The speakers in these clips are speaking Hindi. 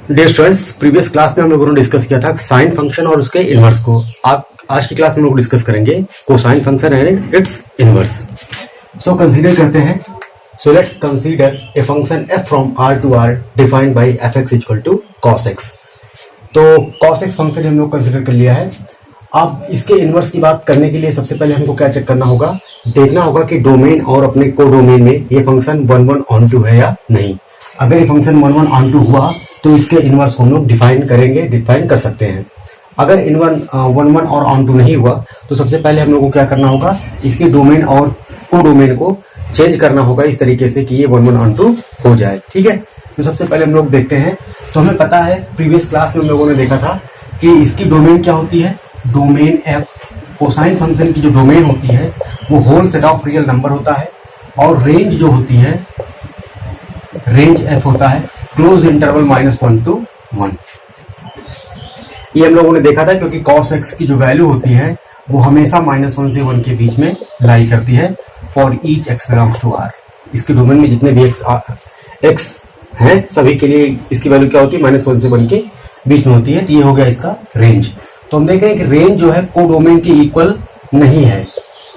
डियर स्टूडेंट्स, प्रीवियस क्लास में हम लोगों ने डिस्कस किया था साइन फंक्शन और उसके इनवर्स को। आप आज की क्लास में हम लोग डिस्कस करेंगे cosine function and its inverse. So consider करते हैं। So let's consider a function f from r to r defined by fx equal to cos x। तो cos x फंक्शन हम लोग कंसीडर कर लिया है। अब इसके इनवर्स की बात करने के लिए सबसे पहले हमको क्या चेक करना होगा, देखना होगा कि डोमेन और अपने को डोमेन में ये फंक्शन 1 1 ऑन टू है या नहीं। अगर ये फंक्शन 1 1 ऑन टू हुआ तो इसके इनवर्स को हम लोग डिफाइन कर सकते हैं। अगर इनवर्स 1 1 और ऑन टू नहीं हुआ तो सबसे पहले हम लोग को क्या करना होगा, इसके डोमेन और को डोमेन को चेंज करना होगा इस तरीके से कि ये 1 1 ऑन टू हो जाए। ठीक है, तो सबसे पहले हम लोग देखते हैं। तो हमें पता है प्रीवियस क्लास में हम लोगों ने देखा था कि इसकी डोमेन क्या होती है, डोमेन f कोसाइन फंक्शन की जो डोमेन होती है वो whole set of real number होता है और रेंज जो होती है, रेंज f होता है क्लोज इंटरवल -1 to 1। ये हम लोगों ने देखा था क्योंकि cos x की जो वैल्यू होती है वो हमेशा -1 से 1 के बीच में लाई करती है for each x belongs to r। इसके डोमेन में जितने भी x हैं सभी के लिए इसकी वैल्यू क्या होती है, -1 से 1 के बीच में होती है। तो ये हो गया इसका रेंज। तो हम देख रहे हैं कि रेंज जो है को डोमेन के इक्वल नहीं है।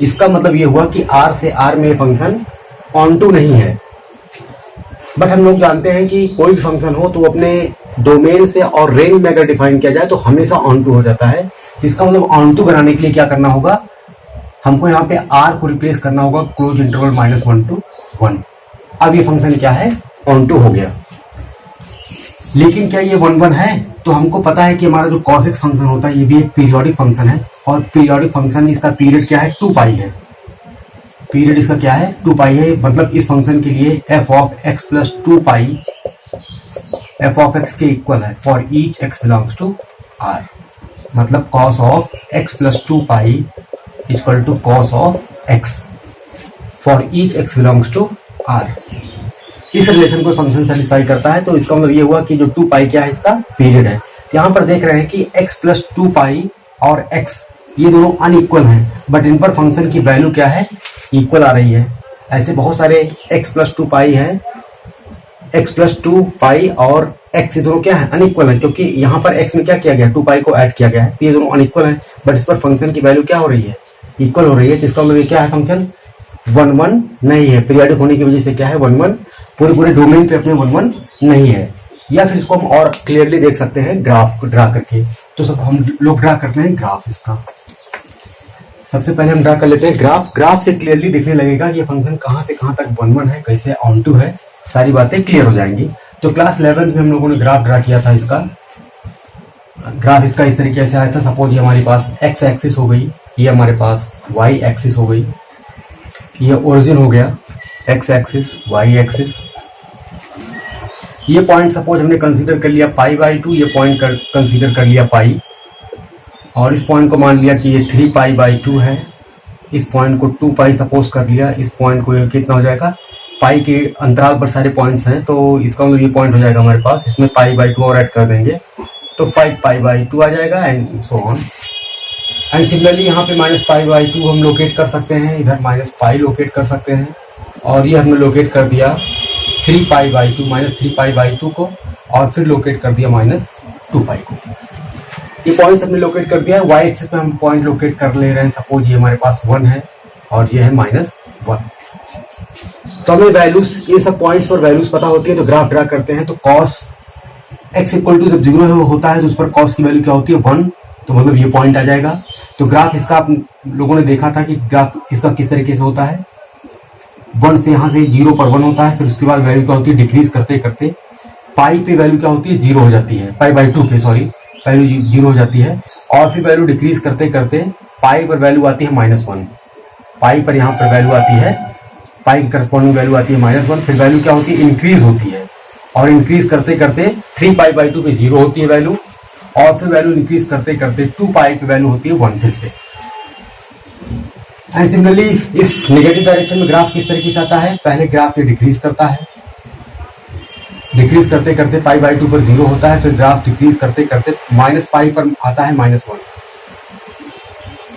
इसका मतलब ये हुआ कि r से r में फंक्शन ऑन टू नहीं है। बट हम लोग जानते हैं कि कोई भी फंक्शन हो तो अपने डोमेन से और रेंज में अगर डिफाइन किया जाए तो हमेशा ऑन टू हो जाता है। जिसका मतलब ऑन टू बनाने के लिए क्या करना होगा, हमको यहाँ पे r को रिप्लेस करना होगा क्लोज इंटरवल -1 to 1। अब ये फंक्शन क्या है, ऑन टू हो गया। लेकिन क्या ये 1 1 है? तो हमको पता है कि हमारा जो cos x फंक्शन होता है ये भी एक पीरियोडिक फंक्शन है और पीरियोडिक फंक्शन इसका पीरियड क्या है, 2 पाई है। पीरियड इसका क्या है, 2 पाई है। मतलब इस फंक्शन के लिए f of x plus 2 pi f of x के इक्वल है for each x belongs to r। मतलब cos of x plus 2 pi equal to cos of x for each x belongs to r। इस रिलेशन को फंक्शन सेटिस्फाई करता है। तो इसका मतलब ये हुआ कि जो 2 पाई क्या है, इसका पीरियड है। यहाँ पर देख रहे हैं कि x प्लस 2 पाई और x ये दोनों अनइक्वल हैं, बट इन पर फंक्शन की वैल्यू क्या है, इक्वल आ रही है। ऐसे बहुत सारे x प्लस 2 पाई है, x प्लस 2 पाई और x ये दोनों क्या है, अनइक्वल है। क्योंकि यहाँ पर x में क्या किया गया, 2 पाई को ऐड किया गया है, तो ये दोनों अनइक्वल है। बट इस पर फंक्शन की वैल्यू क्या हो रही है, इक्वल हो रही है। जिसका मतलब क्या है, फंक्शन 1 1 नहीं है। पीरियडिक होने की वजह से क्या है, 1 1 पूरे डोमेन पे अपने 1 1 नहीं है। या फिर इसको हम और क्लियरली देख सकते हैं ग्राफ ड्रा करके। तो सब हम लोग ड्रा करते हैं ग्राफ इसका। सबसे पहले हम ड्रा कर लेते हैं ग्राफ। ग्राफ से क्लियरली दिखने लगेगा कि ये फंक्शन कहां से कहां तक 1 1 है, कैसे ऑन टू है, सारी बातें क्लियर हो जाएंगी। तो क्लास 11 में हम लोगों ने ग्राफ ड्रा किया था। इसका ग्राफ इसका इस तरीके से आया था। सपोज ये हमारे पास x एक्सिस हो गई, ये हमारे पास y एक्सिस हो गई, ये ओरिजिन हो गया x एक्सिस y एक्सिस। ये पॉइंट सपोज हमने कंसीडर कर लिया π/2, ये पॉइंट कंसीडर कर लिया पाई, और इस पॉइंट को मान लिया कि ये 3 π/2 है। इस पॉइंट को 2 पाई सपोज कर लिया। इस पॉइंट को कितना हो जाएगा, पाई के अंतराल पर सारे पॉइंट्स हैं, तो इसका मतलब ये पॉइंट हो जाएगा हमारे पास। इसमें π/2 और ऐड कर देंगे तो 5 π/2 आ जाएगा and so on. And similarly यहाँ पे -π/2 हम लोकेट कर सकते हैं, इधर -π लोकेट कर सकते हैं, और ये हमने लोकेट कर दिया 3 π/2 -3 π/2 को, और फिर लोकेट कर दिया -2 पाई को। ये पॉइंट्स हमने लोकेट कर दिया है। y एक्सिस पे हम पॉइंट लोकेट कर ले रहे हैं। सपोज ये हमारे पास 1 है और ये है -1। तो हमें वैल्यूज, ये सब पॉइंट्स पर वैल्यूज पता होती है। तो ग्राफ ड्रा करते हैं। तो cos x इक्वल टू जब 0 होता है तो उस पर cos की वैल्यू क्या होती है, 1। तो मतलब ये पॉइंट आ जाएगा। तो ग्राफ इसका आप लोगों ने देखा था कि ग्राफ इसका किस तरीके से होता है, 1 से यहाँ से 0 पर 1 होता है, फिर उसके बाद वैल्यू क्या होती है, डिक्रीज करते करते पाई पे वैल्यू क्या होती है, 0 हो जाती है। π/2 पे सॉरी वैल्यू 0 हो जाती है, और फिर वैल्यू डिक्रीज करते करते पाई पर वैल्यू आती है -1। पाई पर यहाँ पर वैल्यू आती है, पाई की करस्पॉन्डिंग वैल्यू आती है -1। फिर वैल्यू क्या होती है, इंक्रीज होती है, और इंक्रीज करते करते 3 π/2 पे 0 होती है वैल्यू, और फिर वैल्यू इंक्रीज करते करते 2 पाई पे वैल्यू होती है 1 फिर से। एंड सिमिलरली इस नेगेटिव डायरेक्शन में ग्राफ किस तरीके से आता है, पहले ग्राफ ये डिक्रीज करता है, डिक्रीज करते करते π/2 पर 0 होता है, फिर ग्राफ डिक्रीज करते करते -π पर आता है -1।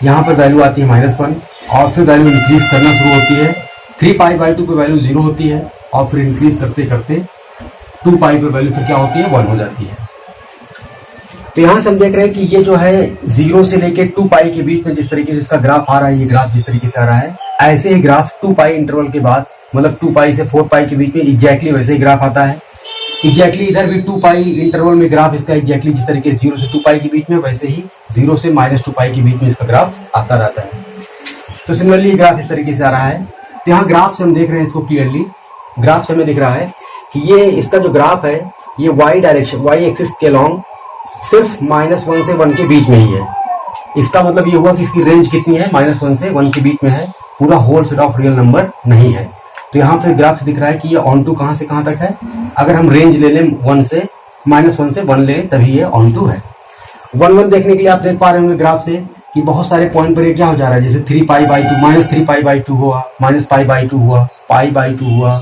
यहाँ पर वैल्यू आती है -1, और फिर वैल्यू इंक्रीज करना शुरू होती है। 3 π/2 पर वैल्यू 0 होती है, और फिर इंक्रीज करते करते 2 पाई पे वैल्यू फिर क्या होती है, 1 हो जाती है। तो यहां से हम देख रहे हैं कि ये जो है 0 से लेके 2 पाई के बीच में जिस तरीके से इसका ग्राफ आ रहा है, ये ग्राफ जिस तरीके से आ रहा है, ऐसे ही ग्राफ 2 पाई इंटरवल के बाद, मतलब 2 पाई से 4 पाई के बीच में एग्जैक्टली वैसे ही ग्राफ आता है। एग्जैक्टली इधर भी 2 पाई इंटरवल में ग्राफ इसका एग्जैक्टली जिस तरीके से 0 से 2 पाई के बीच में, वैसे ही 0 से -2 पाई के बीच में इसका ग्राफ आता रहता है। तो सिमिलरली ग्राफ इस तरीके से आ रहा है। तो यहाँ ग्राफ से हम देख रहे हैं इसको क्लियरली, ग्राफ से हमें दिख रहा है कि ये इसका जो ग्राफ है ये y डायरेक्शन, y एक्सिस के लॉन्ग सिर्फ -1 से 1 के बीच में ही है। इसका मतलब ये हुआ कि इसकी रेंज कितनी है, -1 से 1 के बीच में है, पूरा whole set of real number नहीं है। तो यहाँ पे ग्राफ से दिख रहा है कि ये ऑन टू कहां से कहां तक है। अगर हम रेंज ले लें -1 से 1 लें तभी ये ऑन टू है। 1 देखने के लिए आप देख पा रहे होंगे ग्राफ से कि बहुत सारे पॉइंट पर ये क्या हो जा रहा है, जैसे 3 पाई बाई 2, -3 पाई बाई 2 हुआ, -पाई बाई 2 हुआ, पाई बाई 2 हुआ,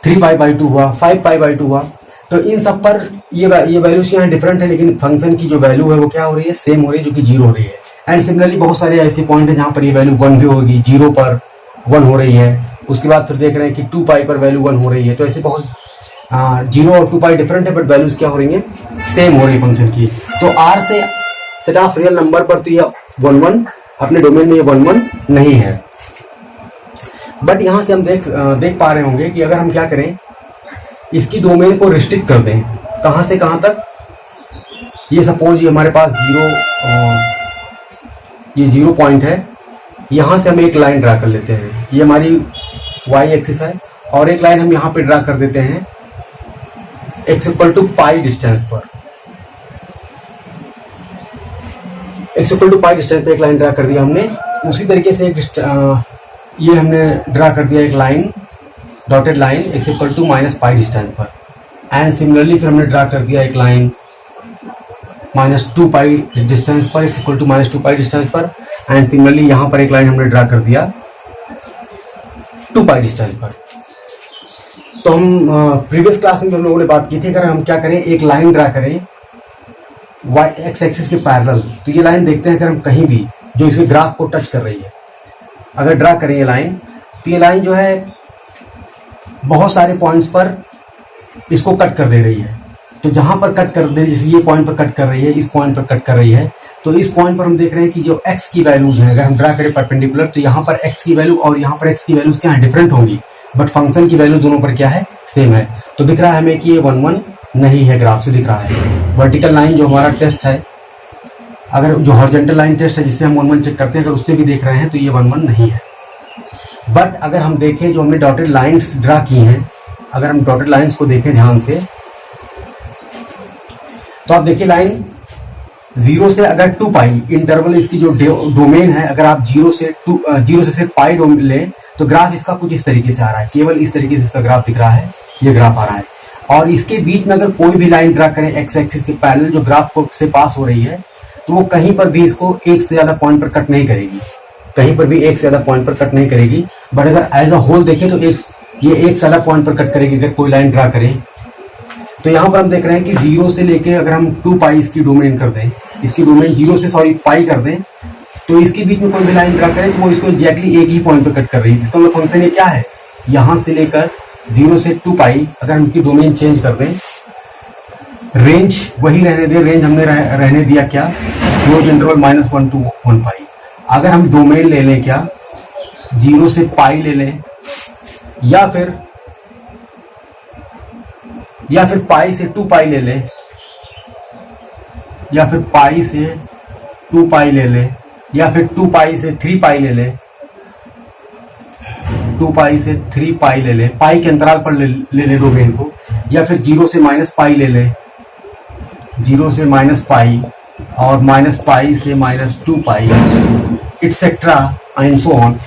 3 पाई बाई 2 हुआ, 5 पाई बाई 2 हुआ। तो इन सब पर ये वैल्यूज यहाँ डिफरेंट है, लेकिन फंक्शन की जो वैल्यू है वो क्या हो रही है, सेम हो रही है, जो कि 0 हो रही है। एंड सिमिलरली बहुत सारे ऐसे पॉइंट है जहां पर ये वैल्यू 1 भी होगी, 0 पर 1 हो रही है। उसके बाद फिर देख रहे हैं कि 2 पाई पर वैल्यू 1 हो रही है। तो ऐसे बहुत 0 और 2 पाई डिफरेंट है, बट वैल्यूज क्या हो रही है, सेम हो रही है फंक्शन की। तो आर से सेट ऑफ रियल नंबर पर तो ये 1 अपने डोमेन में ये 1 नहीं है। बट यहां से हम देख पा रहे होंगे कि अगर हम क्या करें, इसकी डोमेन को रिस्ट्रिक्ट कर दें, कहां से कहां तक। ये सपोज ये हमारे पास ये 0 पॉइंट है, यहां से हम एक लाइन ड्रा कर लेते हैं। ये हमारी y एक्सिस है और एक लाइन हम यहां पे ड्रा कर देते हैं x = पाई डिस्टेंस पर। x = पाई डिस्टेंस पे एक लाइन ड्रा कर दिया हमने। उसी तरीके से ये हमने ड्रा कर दिया एक लाइन, डॉटेड लाइन x = -पाई डिस्टेंस पर। एंड सिमिलरली फिर हमने ड्रा कर दिया एक लाइन -2 पाई डिस्टेंस पर, x = -2 पाई डिस्टेंस पर। एंड सिमिलरली यहां पर एक लाइन हमने ड्रा कर दिया 2 पाई डिस्टेंस पर। तो हम प्रीवियस क्लास में हम लोगों ने बात की थी, अगर हम क्या करें, एक लाइन ड्रा करें x एक्सिस के पैरेलल, तो ये लाइन देखते हैं अगर हम कहीं भी जो इसके ग्राफ को टच कर रही है, अगर ड्रा करें ये लाइन, तो ये लाइन जो है बहुत सारे पॉइंट्स पर इसको कट कर दे रही है। तो जहां पर कट कर दे, जैसे ये पॉइंट पर कट कर रही है, इस पॉइंट पर कट कर रही है, तो इस पॉइंट पर हम देख रहे हैं कि जो x की वैल्यूज हैं, अगर हम ड्रा करें परपेंडिकुलर, तो यहाँ पर x की वैल्यू और यहाँ पर x की वैल्यूज क्या है, डिफरेंट होंगी, बट फंक्शन की वैल्यू दोनों पर क्या है, सेम है। तो दिख रहा है हमें कि ये 1 नहीं है, ग्राफ से दिख रहा है। वर्टिकल लाइन जो हमारा टेस्ट है, अगर जो हॉरिजॉन्टल लाइन टेस्ट है जिससे हम 1 चेक करते हैं, अगर उससे भी देख रहे हैं तो ये 1 नहीं है। बट अगर हम देखें जो हमने डॉटेड लाइंस ड्रा की हैं, अगर हम डॉटेड लाइंस को देखें ध्यान से, तो आप देखिए लाइन 0 से अगर 2 पाई इंटरवल इसकी जो डोमेन है, अगर आप 0 से सिर्फ पाई डोमेन लें, तो ग्राफ इसका कुछ इस तरीके से आ रहा है, केवल इस तरीके से इसका ग्राफ दिख रहा है, ये ग्राफ आ रहा है। और इसके बीच में अगर कोई भी लाइन ड्रा करें x एक्सिस के पैरेलल जो ग्राफ को से पास हो रही है, तो वो कहीं पर भी इसको एक से ज्यादा पॉइंट पर कट नहीं करेगी, कहीं पर भी एक से ज्यादा पॉइंट पर कट नहीं करेगी। बट अगर एज अ होल देखें तो ये एक से ज्यादा पॉइंट पर कट करेगी अगर कोई लाइन ड्रा करें। तो यहाँ पर हम देख रहे हैं कि 0 से लेके अगर हम 2 पाई इसकी डोमेन कर दें, इसकी डोमेन 0 से पाई कर दें, तो इसके बीच में कोई भी लाइन ड्रा करें तो वो इसको एग्जैक्टली एक ही पॉइंट पर कट कर रही है। इसका मतलब फंक्शन ये क्या है, यहाँ से लेकर 0 से 2 पाई अगर हम इनकी डोमेन चेंज कर दें, रेंज वही रहने दें, रेंज हमने रहने दिया क्या, क्लोज इंटरवल -1 to 1 पाई। अगर हम डोमेन ले लें क्या, 0 से पाई ले लें, या फिर पाई से 2 पाई ले लें, या फिर पाई से 2 पाई ले लें, या फिर 2 पाई से 3 पाई ले लें, 2 पाई से 3 पाई ले लें, पाई के अंतराल पर ले लें डोमेन को, या फिर 0 से -पाई ले लें, 0 से -पाई और -पाई से -2 पाई, इटसेट्रा एंड सो ऑन।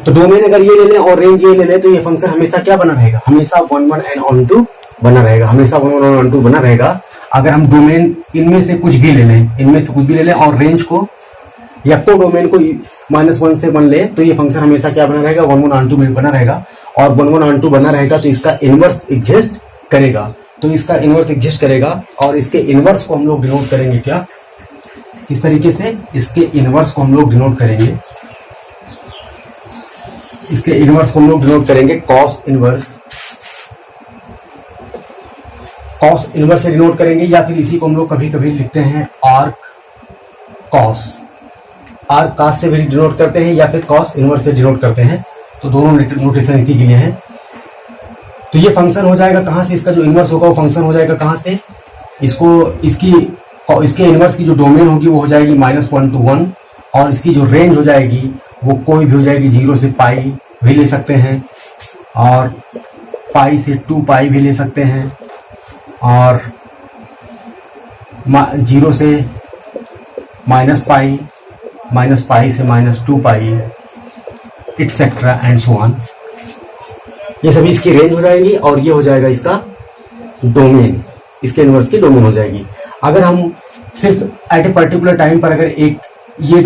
तो डोमेन अगर ये ले लें और रेंज ये ले लें, तो ये फंक्शन हमेशा क्या बना रहेगा, हमेशा 1 एंड ऑन टू बना रहेगा, हमेशा 1 ऑन टू बना रहेगा। अगर हम डोमेन इनमें से कुछ भी ले लें, और रेंज को या को डोमेन को -1 से 1 ले, तो ये फंक्शन हमेशा क्या बना रहेगा, 1 ऑन टू में बना रहेगा। और 1 ऑन टू बना रहेगा तो इसका इनवर्स एग्जिस्ट करेगा, और इसके इनवर्स को हम लोग डिनोट करेंगे क्या, इस तरीके से इसके इनवर्स को हम लोग डिनोट करेंगे, कॉस इनवर्स कॉस इनवर्स से डिनोट करेंगे, या फिर इसी को हम लोग कभी कभी लिखते हैं आर्क कॉस। आर्क कॉस से भी डिनोट करते हैं या फिर कॉस इनवर्स से डिनोट करते हैं, तो दोनों नोटेशन इसी के लिए हैं। तो ये फंक्शन हो जाएगा कहाँ से, इसका जो इनवर्स होगा वो फंक्शन हो जाएगा कहाँ से, इसके इनवर्स की जो डोमेन होगी वो हो जाएगी -1 to 1, और इसकी जो रेंज हो जाएगी वो कोई भी हो जाएगी, 0 से पाई भी ले सकते हैं और पाई से 2 पाई भी ले सकते हैं, और 0 से -पाई, -पाई से -2 पाई, एटसेट्रा एंड सो ऑन। ये सभी इसकी रेंज हो जाएगी और ये हो जाएगा इसका डोमेन, इसके इनवर्स की डोमेन हो जाएगी। अगर हम सिर्फ एट ए पर्टिकुलर टाइम पर अगर एक ये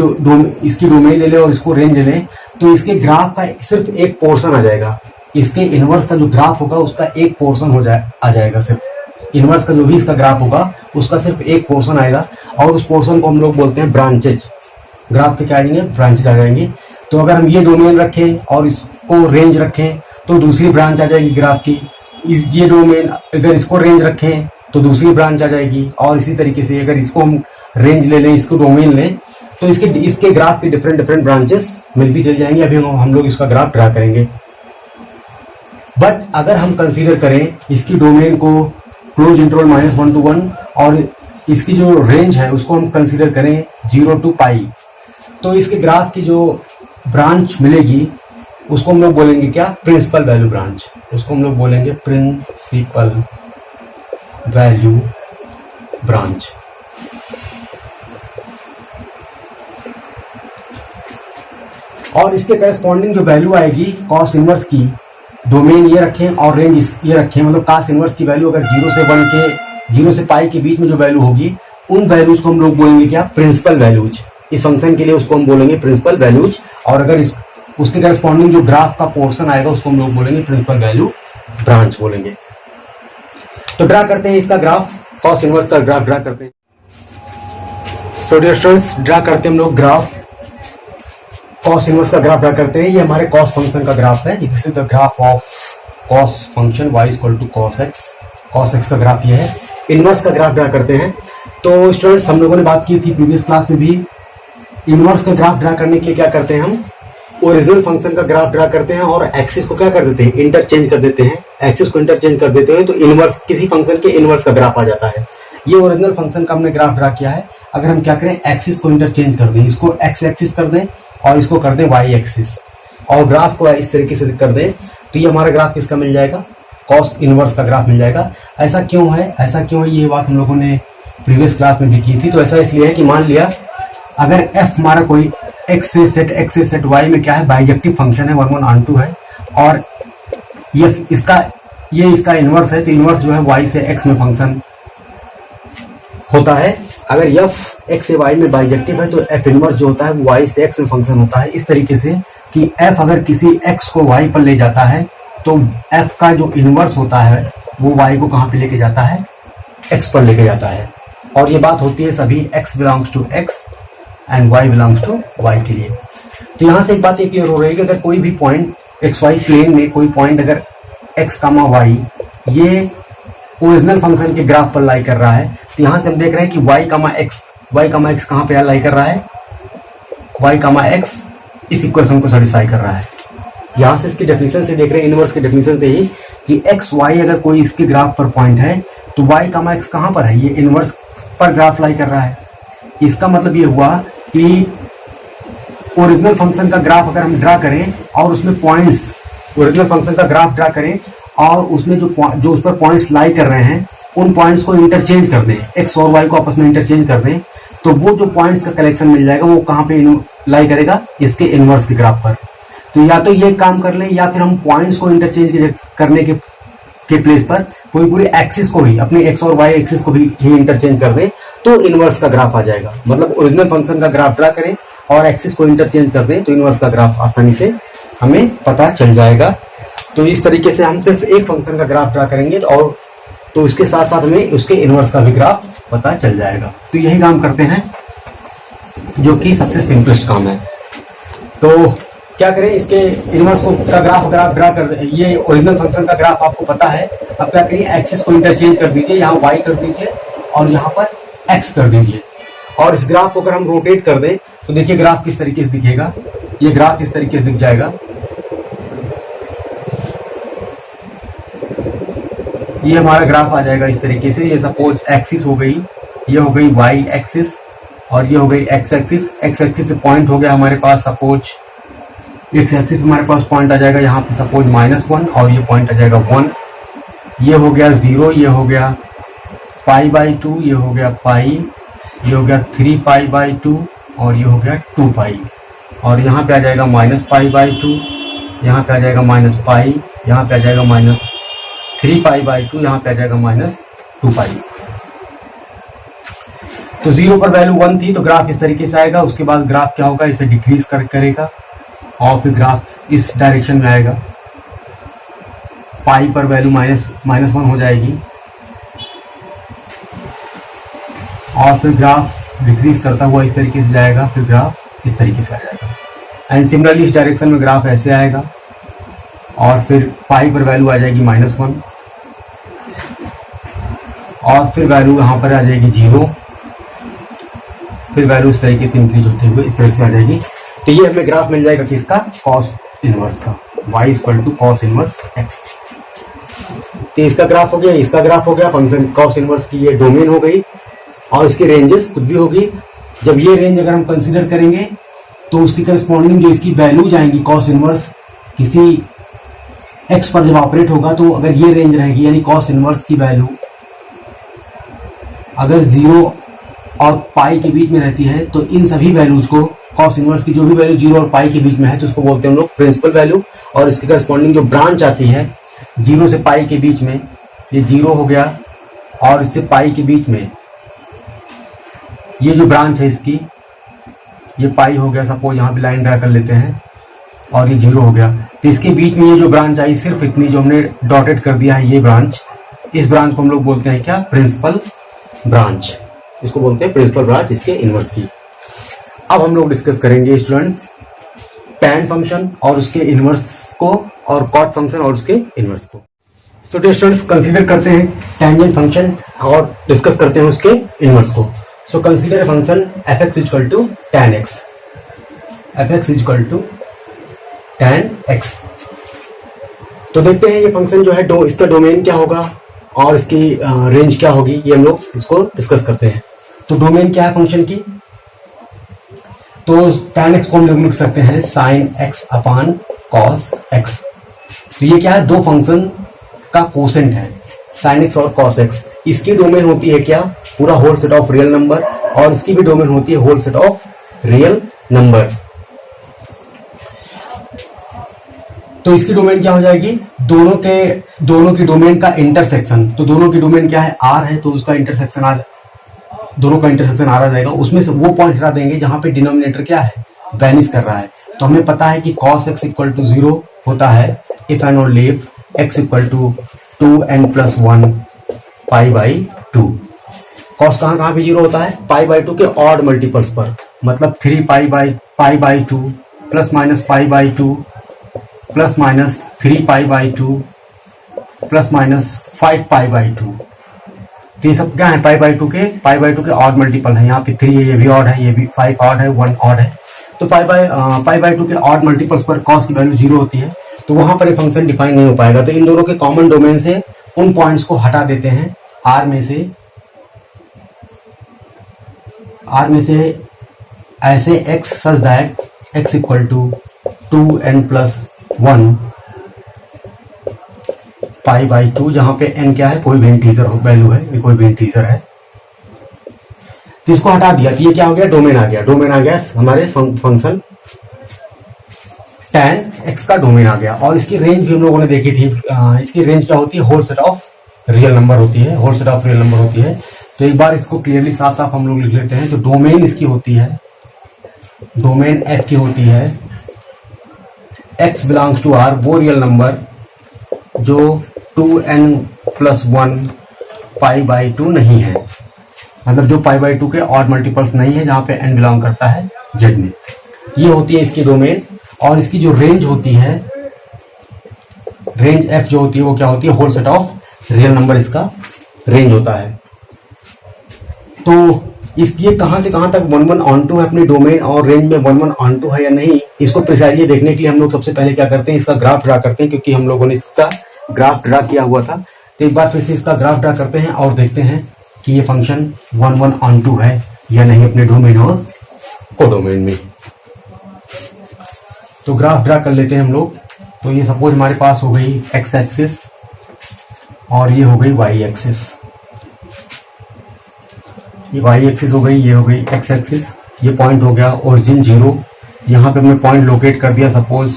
इसकी डोमेन ले लें और इसको रेंज ले लें, तो इसके ग्राफ का सिर्फ एक पोर्शन आ जाएगा, इसके इनवर्स का जो ग्राफ होगा उसका एक पोर्शन आ जाएगा, सिर्फ इनवर्स का जो भी इसका ग्राफ होगा उसका सिर्फ एक पोर्शन आएगा, और उस पोर्शन को हम लोग बोलते हैं ब्रांचेज। ग्राफ के क्या आएंगे, ब्रांचेज आ जाएंगे। तो अगर हम ये डोमेन रखें और इसको रेंज रखें तो दूसरी ब्रांच आ जाएगी ग्राफ की, ये डोमेन अगर इसको रेंज रखें तो दूसरी ब्रांच आ जाएगी, और इसी तरीके से अगर इसको हम रेंज ले लें, इसको डोमेन लें, तो इसके ग्राफ की डिफरेंट ब्रांचेस मिलती चली जाएंगी। अभी हम लोग इसका ग्राफ ड्रा करेंगे। बट अगर हम कंसीडर करें इसकी डोमेन को क्लोज इंटरवल -1 to 1 और इसकी जो रेंज है उसको हम कंसीडर करें 0 to पाई, तो इसके ग्राफ की जो ब्रांच मिलेगी उसको हम लोग बोलेंगे क्या, प्रिंसिपल वैल्यू ब्रांच। उसको हम लोग बोलेंगे प्रिंसिपल वैल्यू ब्रांच। और इसके करस्पॉन्डिंग जो वैल्यू आएगी कॉस इनवर्स की, डोमेन ये रखें और रेंज ये रखें, मतलब कॉस इनवर्स की वैल्यू अगर 0 से पाई के बीच में जो वैल्यू होगी उन वैल्यूज को हम लोग बोलेंगे क्या, प्रिंसिपल वैल्यूज। इस फंक्शन के लिए उसको हम बोलेंगे प्रिंसिपल वैल्यूज, और अगर उसके करस्पॉन्डिंग जो ग्राफ का पोर्शन आएगा उसको हम लोग बोलेंगे प्रिंसिपल वैल्यू ब्रांच बोलेंगे। तो ड्रा करते हैं इसका ग्राफ, कॉस इनवर्स का ग्राफ ड्रा करते हैं। सो डियर स्टूडेंट्स, ड्रा करते हैं हम लोग ग्राफ, कॉस इनवर्स का ग्राफ ड्रा करते हैं। ये हमारे कॉस फंक्शन का ग्राफ है, this is the graph of cos function y = cos x। cos x का ग्राफ ये है। इनवर्स का ग्राफ ड्रा करते हैं। तो स्टूडेंट्स, हम लोगों ने बात की थी प्रीवियस क्लास में भी, इनवर्स का ग्राफ ड्रा करने के लिए क्या करते हैं, हम ओरिजिनल फंक्शन का ग्राफ ड्रा करते हैं और एक्सिस को क्या कर देते हैं, इंटरचेंज कर देते हैं। एक्सिस को इंटरचेंज कर देते हैं तो इनवर्स, किसी फंक्शन के इनवर्स का ग्राफ आ जाता है। ये ओरिजिनल फंक्शन का हमने ग्राफ ड्रा किया है। अगर हम क्या करें, एक्सिस को इंटरचेंज कर दें, इसको एक्स एक्सिस कर दें और इसको कर दें वाई एक्सिस, और ग्राफ को इस तरीके से कर दें, तो ये हमारा ग्राफ किसका मिल जाएगा, कॉस इनवर्स का ग्राफ मिल जाएगा। ऐसा क्यों है, ये बात हम लोगों ने प्रीवियस क्लास में भी की थी। तो ऐसा इसलिए है कि मान लिया अगर f हमारा कोई x से सेट y में क्या है, बाइजेक्टिव फंक्शन है, 1 1 on 2 है, और ये इसका इनवर्स है, तो इनवर्स जो है y से x में फंक्शन होता है। अगर f x से y में बाइजेक्टिव है तो f इनवर्स जो होता है वो y से x में फंक्शन होता है। इस तरीके से कि f अगर किसी x को y पर ले जाता है तो f का जो इनवर्स होता है वो y को कहाँ पे लेके जाता है, x पर लेके जाता है। और ये बात होती है सभी x belongs to x and y belongs to y के लिए। तो यहाँ से एक बात ये क्लियर हो रही है कि अगर कोई भी पॉइंट xy प्लेन में कोई पॉइंट अगर x, y ये ओरिजिनल फंक्शन के ग्राफ पर लाई कर रहा है, तो यहाँ से हम देख रहे हैं कि y, x कहाँ पे लाई कर रहा है, y, x इस इक्वेशन को सेटिस्फाई कर रहा है। यहाँ से इसकी डेफिनेशन से देख रहे हैं, इनवर्स की डेफिनेशन से ही, कि x, y अगर कोई इसके ग्राफ पर पॉइंट है तो y, x कहाँ पर है, ये इनवर्स पर ग्राफ लाई कर रहा है। इसका मतलब ये हुआ कि ओरिजिनल फंक्शन का ग्राफ अगर हम ड्रा करें और उसमें पॉइंट्स, ओरिजिनल फंक्शन का ग्राफ ड्रा करें और उसमें जो उस पर पॉइंट्स लाई कर रहे हैं उन पॉइंट्स को इंटरचेंज कर दें, x और y को आपस में इंटरचेंज कर दें, तो वो जो पॉइंट्स का कलेक्शन मिल जाएगा वो कहाँ पे लाई करेगा, इसके इनवर्स के ग्राफ पर। तो या तो ये काम कर लें या फिर हम पॉइंट्स को इंटरचेंज करने के प्लेस पर पूरी एक्सिस को ही, अपने x और y एक्सिस को भी इंटरचेंज कर दें, तो इनवर्स का ग्राफ आ जाएगा। मतलब ओरिजिनल फंक्शन का ग्राफ ड्रा करें और एक्सिस को इंटरचेंज कर दें तो इनवर्स का ग्राफ आसानी से हमें पता चल जाएगा। तो इस तरीके से हम सिर्फ एक फंक्शन का ग्राफ ड्रा करेंगे और तो उसके साथ साथ हमें उसके इनवर्स का भी ग्राफ पता चल जाएगा। तो यही काम करते हैं जो कि सबसे सिंपलेस्ट काम है। तो क्या करें, इसके इनवर्स को का ग्राफ अगर आप ड्रा कर, ये ओरिजिनल फंक्शन का ग्राफ आपको पता है, अब क्या करिए एक्सिस को इंटरचेंज कर दीजिए, यहाँ वाई कर दीजिए और यहाँ पर एक्स कर दीजिए, और इस ग्राफ को अगर हम रोटेट कर दें तो देखिए ग्राफ किस तरीके से दिखेगा। ये ग्राफ इस तरीके से दिख जाएगा। ये हमारा ग्राफ आ जाएगा इस तरीके से। ये सपोज एक्सिस हो गई, ये हो गई वाई एक्सिस और ये हो गई एक्स एक्सिस। एक्स एक्सिस पे पॉइंट हो गया हमारे पास, सपोज एक्स एक्सिस पे हमारे पास पॉइंट आ जाएगा यहाँ पे सपोज -1 और ये पॉइंट आ जाएगा 1। ये हो गया 0, ये हो गया π/2, ये हो गया पाई, ये हो गया 3π/2 और ये हो गया 2π, और यहाँ पे आ जाएगा -π/2, यहाँ पे आ जाएगा -π, यहाँ पे आ जाएगा -3π/2, यहाँ पे आ जाएगा -2π। तो 0 पर वैल्यू 1 थी तो ग्राफ इस तरीके से आएगा। उसके बाद ग्राफ क्या होगा, इसे डिक्रीज करेगा और फिर ग्राफ इस डायरेक्शन में आएगा। पाई पर वैल्यू -1 हो जाएगी और फिर ग्राफ डिक्रीज करता हुआ इस तरीके से जाएगा, फिर ग्राफ इस तरीके से आ जाएगा। एंड सिमिलरली इस डायरेक्शन में ग्राफ ऐसे आएगा और फिर पाई पर वैल्यू आ जाएगी -1 और फिर वैल्यू यहाँ पर आ जाएगी 0, फिर वैल्यू इस तरीके से इंक्रीज होते हुए इस तरह से आ जाएगी। तो ये हमें ग्राफ मिल जाएगा किसका, कॉस इनवर्स का, y = cos इनवर्स x। तो इसका ग्राफ हो गया, इसका ग्राफ हो गया, फंक्शन कॉस इनवर्स की ये डोमेन हो गई और इसकी रेंजेस कुछ भी होगी। जब ये रेंज अगर हम कंसीडर करेंगे तो उसकी करस्पॉन्डिंग जो इसकी वैल्यू जाएंगी कॉस इनवर्स किसी x पर जब ऑपरेट होगा, तो अगर ये रेंज रहेगी यानी कॉस इनवर्स की वैल्यू अगर 0 और पाई के बीच में रहती है तो इन सभी वैल्यूज को, कॉस इनवर्स की जो भी वैल्यू 0 और पाई के बीच में है तो उसको बोलते हैं हम लोग प्रिंसिपल वैल्यू। और इसके करस्पॉन्डिंग जो ब्रांच आती है 0 से पाई के बीच में, ये 0 हो गया और इससे पाई के बीच में ये जो ब्रांच है इसकी, ये पाई हो गया, सपोज यहाँ पे लाइन ड्रा कर लेते हैं और ये 0 हो गया। तो इसके बीच में ये जो ब्रांच आई सिर्फ इतनी जो हमने डॉटेड कर दिया है, ये ब्रांच, इस ब्रांच को हम लोग बोलते हैं क्या, प्रिंसिपल ब्रांच। इसको बोलते हैं प्रिंसिपल ब्रांच इसके इनवर्स की। अब हम लोग डिस्कस करेंगे स्टूडेंट्स टैन फंक्शन और उसके इनवर्स को और कॉट फंक्शन और उसके इनवर्स को। तो स्टूडेंट्स कंसीडर करते हैं टेंजेंट फंक्शन और डिस्कस करते हैं उसके इनवर्स को। So consider function f(x) = tan x, f(x) = tan x। तो देखते हैं ये फंक्शन जो है इसका डोमेन क्या होगा और इसकी रेंज क्या होगी, ये हम लोग इसको डिस्कस करते हैं। तो डोमेन क्या है फंक्शन की, तो tan x को हम लोग लिख सकते हैं sin x अपान cos x। तो ये क्या है, दो फंक्शन का कोसेंट है sin x और cos x। इसकी डोमेन होती है क्या, पूरा whole set of real number, और इसकी भी डोमेन होती है whole set of real number. तो इसकी डोमेन क्या हो जाएगी, दोनों की डोमेन का इंटरसेक्शन। तो दोनों की डोमेन क्या है, r है, तो उसका इंटरसेक्शन r, दोनों का इंटरसेक्शन आ जाएगा। उसमें से वो पॉइंट हटा देंगे जहां पे डिनोमिनेटर क्या है, वैनिश कर रहा है। तो हमें पता है कि cos x = 0 होता है if and only if x = 2n+1 π/2। cos कहाँ पे 0 होता है, π/2 के ऑड मल्टीपल्स पर, मतलब 3π/2 ± π/2 ± 3π/2 ± 5π/2। तो ये सब क्या है, π/2 के ऑड मल्टीपल है। यहाँ पे 3 है, ये भी ऑड है, ये भी 5 ऑड है, 1 ऑड है। तो π/2 के ऑड मल्टीपल्स पर cos की वैल्यू 0 होती है, तो वहां पर ये फंक्शन डिफाइन नहीं हो पाएगा। तो इन दोनों के कॉमन डोमेन से उन पॉइंट्स को हटा देते हैं R में से ऐसे x such that x = 2n+1 π/2, जहां पे n क्या है, कोई भी इंटीजर वैल्यू है, ये कोई भी इंटीजर है। तो इसको हटा दिया कि ये क्या हो गया, डोमेन आ गया हमारे फंक्शन tan x का डोमेन आ गया। और इसकी रेंज भी हम लोगों ने देखी थी, इसकी रेंज क्या होती है, whole set of real number होती है। तो एक बार इसको क्लियरली साफ साफ हम लोग लिख लेते हैं। तो डोमेन इसकी होती है, डोमेन f की होती है x बिलोंग्स टू r, वो रियल नंबर जो 2n+1 π/2 नहीं है, मतलब जो π/2 के ऑड मल्टीपल्स नहीं है, जहां पे n बिलोंग करता है z में। ये होती है इसकी डोमेन। और इसकी जो रेंज होती है, रेंज एफ जो होती है वो क्या होती है, whole set of real number इसका रेंज होता है। तो ये कहां से कहां तक 1 1 ऑन टू है अपनी डोमेन और रेंज में 1 1 ऑन टू है या नहीं, इसको प्रिसाइजली देखने के लिए हम लोग सबसे पहले क्या करते हैं, इसका ग्राफ ड्रा करते हैं, क्योंकि हम लोगों ने इसका ग्राफ ड्रा किया हुआ था। तो एक बार फिर से इसका ग्राफ ड्रा करते हैं और देखते हैं कि ये फंक्शन 1 1 ऑन टू है या नहीं अपने डोमेन और कोडोमेन में। तो ग्राफ ड्रा कर लेते हैं हम लोग। तो ये सपोज हमारे पास हो गई एक्स एक्सिस और ये हो गई वाई एक्सिस। ये वाई एक्सिस हो गई, ये हो गई एक्स एक्सिस। ये पॉइंट हो गया ओरिजिन 0। यहाँ पे हमने पॉइंट लोकेट कर दिया सपोज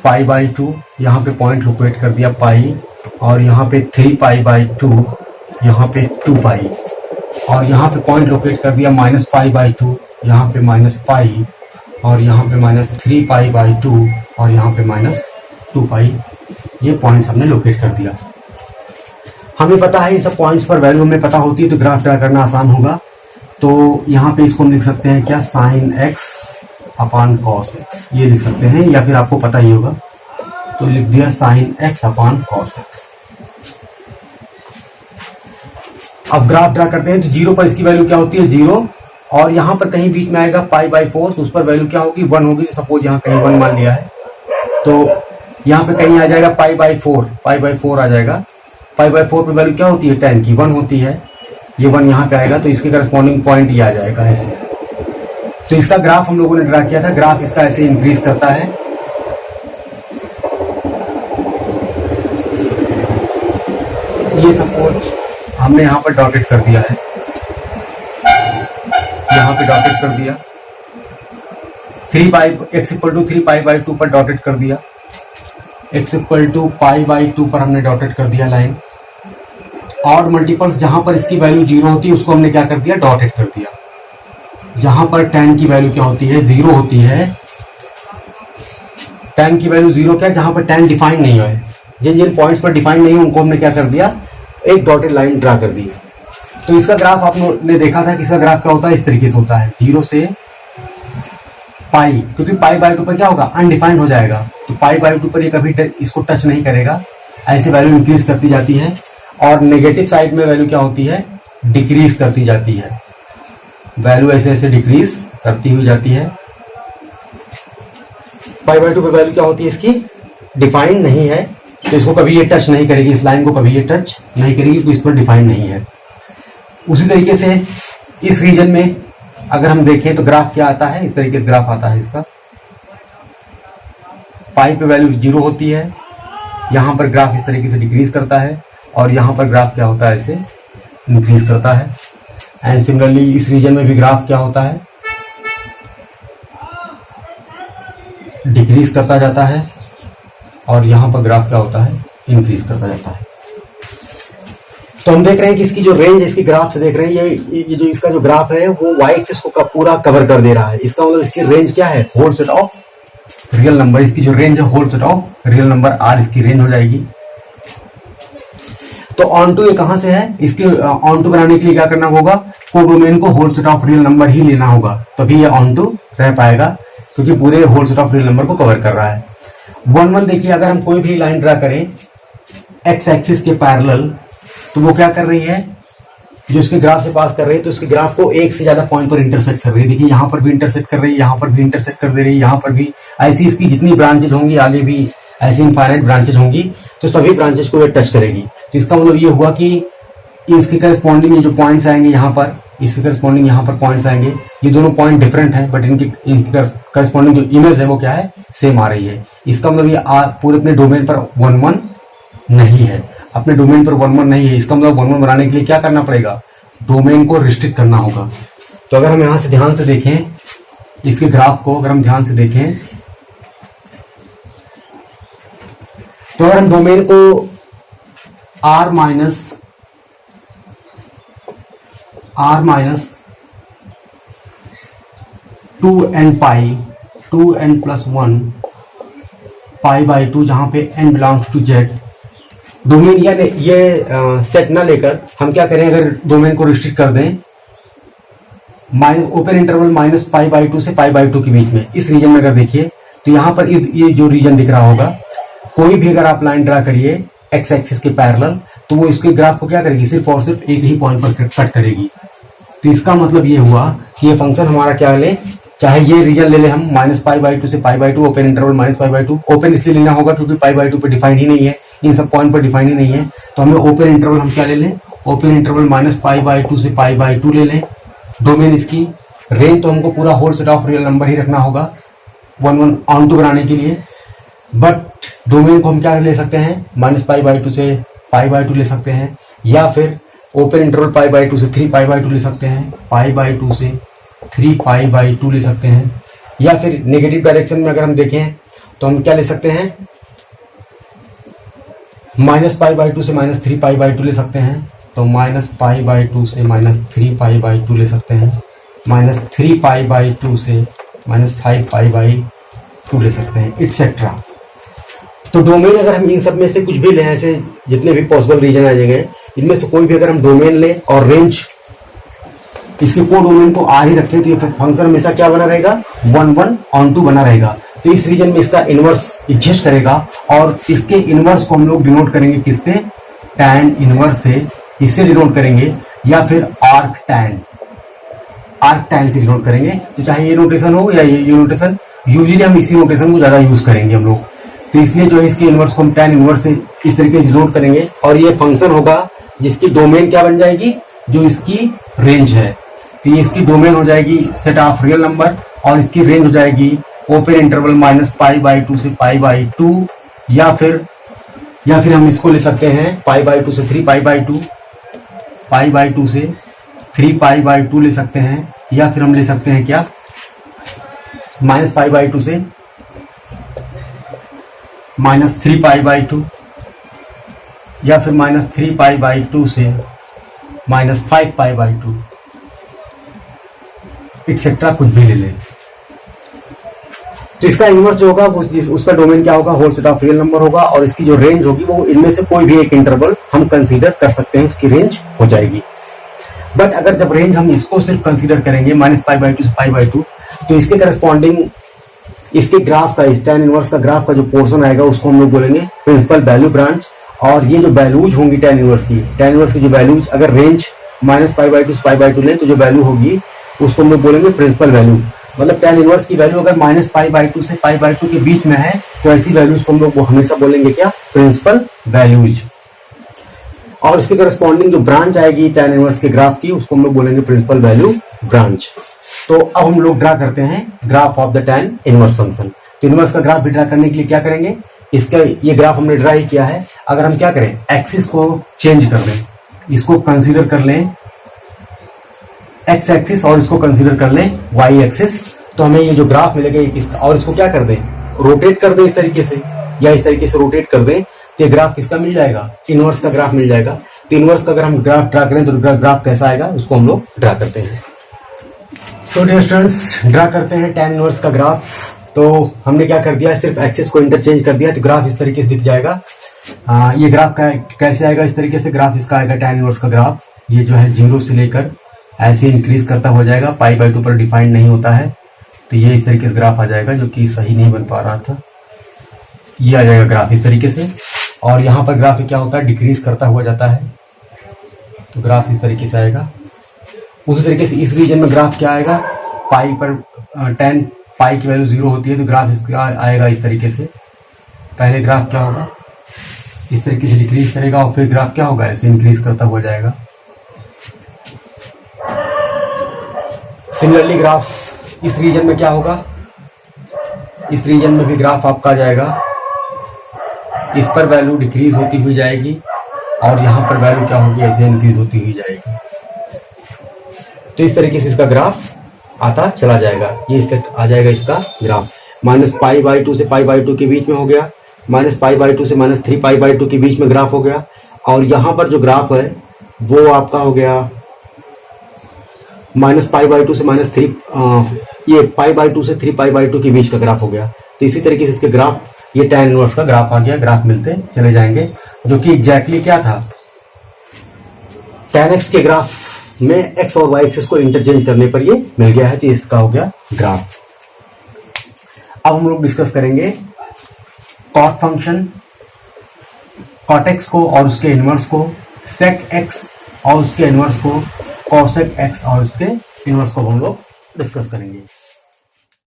π/2। यहाँ पे पॉइंट लोकेट कर दिया पाई, और यहाँ पे 3π/2, यहाँ पे 2π, और यहाँ पे पॉइंट लोकेट कर दिया -π/2, यहाँ पे -π, और यहाँ पे -3π/2, और यहाँ पे -2π। ये पॉइंट्स हमने लोकेट कर दिया। हमें पता है इन सब पॉइंट्स पर वैल्यू हमें पता होती है तो ग्राफ ड्रा करना आसान होगा। तो यहाँ पे इसको हम लिख सकते हैं क्या, sin x upon cos x, ये लिख सकते हैं, या फिर आपको पता ही होगा तो लिख दिया sin x upon cos x। अब ग्राफ ड्रा करते हैं। तो 0 पर इसकी वैल्यू क्या होती है, 0, और यहाँ पर कहीं बीच में आएगा π/4, तो उस पर वैल्यू क्या होगी, 1 होगी। सपोज यहाँ कहीं 1 मान लिया है तो यहाँ पे कहीं आ जाएगा π/4 आ जाएगा। π/4 पे वैल्यू क्या होती है, 10 की 1 होती है। ये 1 यहाँ पे आएगा तो इसके करस्पॉन्डिंग पॉइंट ये आ जाएगा ऐसे। तो इसका ग्राफ हम लोगों ने ड्रा किया था। ग्राफ इसका ऐसे इंक्रीज करता है। ये सपोज हमने यहाँ पर डॉटेड कर दिया है, यहाँ पे डॉटेड कर दिया। 3π x = 3π/2 पर डॉटेड कर दिया। x = π/2 पर हमने डॉटेड कर दिया लाइन। और मल्टीपल्स जहां पर इसकी वैल्यू 0 होती है उसको हमने क्या कर दिया, डॉटेड कर दिया। जहां पर tan की वैल्यू क्या होती है, 0 होती है। tan की वैल्यू 0 क्या, जहां पर tan डिफाइन नहीं है, जिन जिन पॉइंट्स पर डिफाइन नहीं है उनको हमने क्या कर दिया, एक डॉटेड लाइन ड्रा कर दी। तो इसका ग्राफ आपने देखा था कि इसका ग्राफ क्या होता है, इस तरीके से होता है, 0 से पाई, क्योंकि π/2 पर क्या होगा, अनडिफाइंड हो जाएगा। तो π/2 पर ये कभी इसको टच नहीं करेगा। ऐसे वैल्यू इंक्रीज करती जाती है, और नेगेटिव साइड में वैल्यू क्या होती है, डिक्रीज करती जाती है। वैल्यू ऐसे ऐसे डिक्रीज करती हुई जाती है। π/2 पर वैल्यू क्या होती है, इसकी डिफाइंड नहीं है, तो इसको कभी ये टच नहीं करेगी, इस लाइन को कभी ये टच नहीं करेगी, तो इस पर डिफाइंड नहीं है। उसी तरीके से इस रीजन में अगर हम देखें तो ग्राफ क्या आता है, इस तरीके से ग्राफ आता है इसका। पाई पे वैल्यू 0 होती है, यहां पर ग्राफ इस तरीके से डिक्रीज करता है, और यहां पर ग्राफ क्या होता है, ऐसे इंक्रीज करता है। एंड सिमिलरली इस रीजन में भी ग्राफ क्या होता है, डिक्रीज करता जाता है, और यहां पर ग्राफ क्या होता है, इंक्रीज करता जाता है। तो हम देख रहे हैं कि इसकी जो रेंज है, इसकी ग्राफ से देख रहे हैं, ये जो इसका जो ग्राफ है वो वाई एक्सिस को पूरा कवर कर दे रहा है। इसका मतलब इसकी रेंज क्या है, whole set of real number. इसकी जो रेंज है whole set of real number R इसकी रेंज हो जाएगी। तो ऑन टू ये कहां से है, इसके ऑन टू बनाने के लिए क्या करना होगा, कोडोमेन को whole set of real number ही लेना होगा, तभी ये ऑन टू रह पाएगा, क्योंकि पूरे whole set of real number को कवर कर रहा है। 1 1 देखिए, अगर हम कोई भी लाइन ड्रा करें एक्स एक्सिस के पैरेलल, तो वो क्या कर रही है, जो इसके ग्राफ से पास कर रही है, तो इसके ग्राफ को एक से ज्यादा पॉइंट पर इंटरसेक्ट कर रही है। देखिए यहाँ पर भी इंटरसेक्ट कर रही है, यहाँ पर भी इंटरसेक्ट कर दे रही है, यहाँ पर भी। ऐसी इसकी जितनी ब्रांचेज होंगी, आगे भी ऐसी इनफाइनाइट ब्रांचेज होंगी, तो सभी ब्रांचेज को ये टच करेगी। तो इसका मतलब ये हुआ कि इसके करस्पॉन्डिंग जो पॉइंट्स आएंगे यहाँ पर, इसके करस्पॉन्डिंग यहाँ पर पॉइंट्स आएंगे। ये दोनों पॉइंट डिफरेंट है, बट इनके करस्पॉन्डिंग जो इमेज है वो क्या है, सेम आ रही है। इसका मतलब ये पूरे अपने डोमेन पर 1 1 नहीं है, अपने डोमेन पर 1 1 नहीं है। इसका मतलब 1 1 बनाने के लिए क्या करना पड़ेगा, डोमेन को रिस्ट्रिक्ट करना होगा। तो अगर हम यहां से ध्यान से देखें इसके ग्राफ को, अगर हम ध्यान से देखें तो अगर हम डोमेन को r माइनस 2n पाई 2n+1 π/2, जहां पे n belongs to z, domain या ये सेट ना लेकर हम क्या करें, अगर डोमेन को रिस्ट्रिक्ट कर दें open interval minus pi by two से पाई बाई टू के बीच में, इस रीजन में अगर देखिए तो यहाँ पर ये जो रीजन दिख रहा होगा, कोई भी अगर आप लाइन ड्रा करिए एक्स एक्सिस के पैरेलल, तो वो इसके ग्राफ को क्या करेगी, सिर्फ और सिर्फ एक ही पॉइंट पर कट करेगी। तो इसका मतलब ये हुआ कि ये फंक्शन हमारा क्या ले, चाहे ये रीजन ले ले हम माइनस पाई बाई टू से pi by two, open interval minus pi by two, open इसलिए लेना होगा क्योंकि पाई बाई टू पे डिफाइन ही नहीं है, इन सब पॉइंट पर डिफाइन ही नहीं है, तो हमें ओपन इंटरवल हम क्या ले लें, open interval minus pi by two से पाई बाई टू ले लें। डोमेन इसकी, रेंज तो हमको पूरा whole set of real number ही रखना होगा 1 1 ऑन टू बनाने के लिए, बट डोमेन को हम क्या ले सकते हैं, माइनस पाई बाई टू से पाई बाई टू ले सकते हैं, या फिर open interval pi by two से 3 पाई बाई टू ले सकते हैं, पाई बाई टू से 3 पाई बाई टू ले सकते हैं, या फिर नेगेटिव डायरेक्शन में अगर हम देखें तो हम क्या ले सकते हैं, माइनस पाई बाई टू से माइनस 3 पाई बाई टू ले सकते हैं, तो माइनस पाई बाई टू से माइनस 3 पाई बाई टू ले सकते हैं, माइनस 3 पाई बाई टू से माइनस 5 पाई बाई टू ले सकते हैं, इट्सेट्रा। तो डोमेन अगर हम इन सब में से कुछ भी लें, ऐसे जितने भी पॉसिबल रीजन आ जाएंगे, इनमें से कोई भी अगर हम डोमेन लें और रेंज इसके को डोमेन को आ ही रखें, तो ये फंक्शन हमेशा क्या बना रहेगा, 1 1 ऑन टू बना रहेगा। तो इस रीजन में इसका इनवर्स एग्जिस्ट करेगा, और इसके इनवर्स को हम लोग डिनोट करेंगे किससे, टैन इनवर्स से, इससे डिनोट करेंगे, या फिर आर्क टैन से डिनोट करेंगे। तो चाहे ये नोटेशन हो या ये नोटेशन, यूजुअली हम इसी नोटेशन को ज्यादा यूज करेंगे हम लोग, तो इसलिए जो है इसके इनवर्स को हम टैन इनवर्स से इस तरीके से डिनोट करेंगे, और ये फंक्शन होगा जिसकी डोमेन क्या बन जाएगी, जो इसकी रेंज है। तो ये इसकी डोमेन हो जाएगी सेट ऑफ रियल नंबर, और इसकी रेंज हो जाएगी open interval minus pi by two से पाई बाई टू, या फिर हम इसको ले सकते हैं पाई बाई टू से 3 pi by two, pi by two से 3 पाई बाई टू ले सकते हैं, या फिर हम ले सकते हैं क्या, माइनस पाई बाई टू से माइनस 3 पाई बाई टू, या फिर माइनस 3 पाई बाई टू से minus 5 pi by two, etcetera कुछ भी ले लें। तो इसका इनवर्स जो होगा उसका डोमेन क्या होगा, whole set of real number होगा, और इसकी जो रेंज होगी वो इनमें से कोई भी एक इंटरवल हम कंसीडर कर सकते हैं, उसकी रेंज हो जाएगी। बट अगर जब रेंज हम इसको सिर्फ कंसीडर करेंगे माइनस पाई बाई टू से पाई बाई टू, तो इसके करस्पॉन्डिंग इसके ग्राफ का, टैन इनवर्स का ग्राफ का जो पोर्शन आएगा उसको हम लोग बोलेंगे प्रिंसिपल वैल्यू ब्रांच, और ये जो वैल्यूज होंगी टैन इनवर्स की जो वैल्यूज, अगर range minus pi by two से पाई बाई टू लें तो जो वैल्यू होगी उसको हम लोग बोलेंगे प्रिंसिपल वैल्यू। मतलब टैन इनवर्स की वैल्यू अगर माइनस पाई बाई टू से पाई बाई टू के बीच में है, तो ऐसी वैल्यूज को हम लोग हमेशा बोलेंगे क्या, प्रिंसिपल वैल्यूज। और इसके करस्पॉन्डिंग जो ब्रांच आएगी टैन इनवर्स के ग्राफ की, उसको हम लोग बोलेंगे प्रिंसिपल वैल्यू ब्रांच। तो अब हम लोग ड्रा करते हैं graph of the tan inverse function. तो इनवर्स का ग्राफ भी ड्रा करने के लिए क्या करेंगे, इसका ये ग्राफ हमने ड्रा ही किया है, अगर हम क्या करें, एक्सिस को चेंज कर दें, इसको कंसीडर कर लें एक्स एक्सिस और इसको कंसीडर कर लें वाई एक्सिस, तो हमें ये जो ग्राफ मिलेगा ये किसका, और इसको क्या कर दें, रोटेट कर दें इस तरीके से, या इस तरीके से रोटेट कर दें, तो ये ग्राफ किसका मिल जाएगा, इनवर्स का ग्राफ मिल जाएगा। तो इनवर्स का अगर हम ग्राफ ड्रा करें तो ग्राफ कैसा आएगा, उसको हम लोग ड्रा करते हैं। सो डियर स्टूडेंट्स, ड्रा करते हैं टैन इनवर्स का ग्राफ। तो हमने क्या कर दिया, सिर्फ एक्सिस को इंटरचेंज कर दिया, तो ग्राफ इस तरीके से दिख जाएगा। ये ग्राफ का कैसे आएगा, इस तरीके से ग्राफ इसका आएगा टैन इनवर्स का ग्राफ। ये जो है 0 से लेकर ऐसे इंक्रीज करता हो जाएगा, पाई बाई टू पर डिफाइंड नहीं होता है, तो ये इस तरीके से ग्राफ आ जाएगा, जो कि सही नहीं बन पा रहा था। ये आ जाएगा ग्राफ इस तरीके से, और यहाँ पर ग्राफ क्या होता है, डिक्रीज करता हुआ जाता है, तो ग्राफ इस तरीके से आएगा। उसी तरीके से इस रीजन में ग्राफ क्या आएगा, पाई पर टैन पाई की वैल्यू 0 होती है, तो ग्राफ इसका आएगा इस तरीके से। पहले ग्राफ क्या होगा, इस तरीके से डिक्रीज करेगा, और फिर ग्राफ क्या होगा, ऐसे इंक्रीज करता हुआ जाएगा। सिमिलरली ग्राफ इस रीजन में क्या होगा, इस रीजन में भी ग्राफ आपका आ जाएगा, इस पर वैल्यू डिक्रीज होती हुई जाएगी, और यहाँ पर वैल्यू क्या होगी, ऐसे इंक्रीज होती हुई जाएगी। तो इस तरीके से इसका ग्राफ आता चला जाएगा। ये इस तक आ जाएगा इसका graph, minus pi by two से पाई बाई टू के बीच में हो गया, माइनस पाई बाई टू से माइनस 3 पाई बाई टू के बीच में ग्राफ हो गया, और यहाँ पर जो ग्राफ है वो आपका हो गया माइनस पाई बाई टू से माइनस 3, ये पाई बाई टू से 3 पाई बाई टू के बीच का ग्राफ हो गया। तो इसी तरीके से इसके ग्राफ, ये टैन इनवर्स का ग्राफ आ गया, ग्राफ मिलते चले जाएंगे, जो कि एग्जैक्टली क्या था, टैन एक्स के ग्राफ में एक्स और वाई एक्सिस को इंटरचेंज करने पर ये मिल गया है, तो इसका हो गया ग्राफ। अब हम लोग डिस्कस करेंगे कॉट फंक्शन, कॉट एक्स को और उसके इनवर्स को, सेक एक्स और उसके इनवर्स को, कॉसेक एक्स और उसके इनवर्स को हम लोग डिस्कस करेंगे।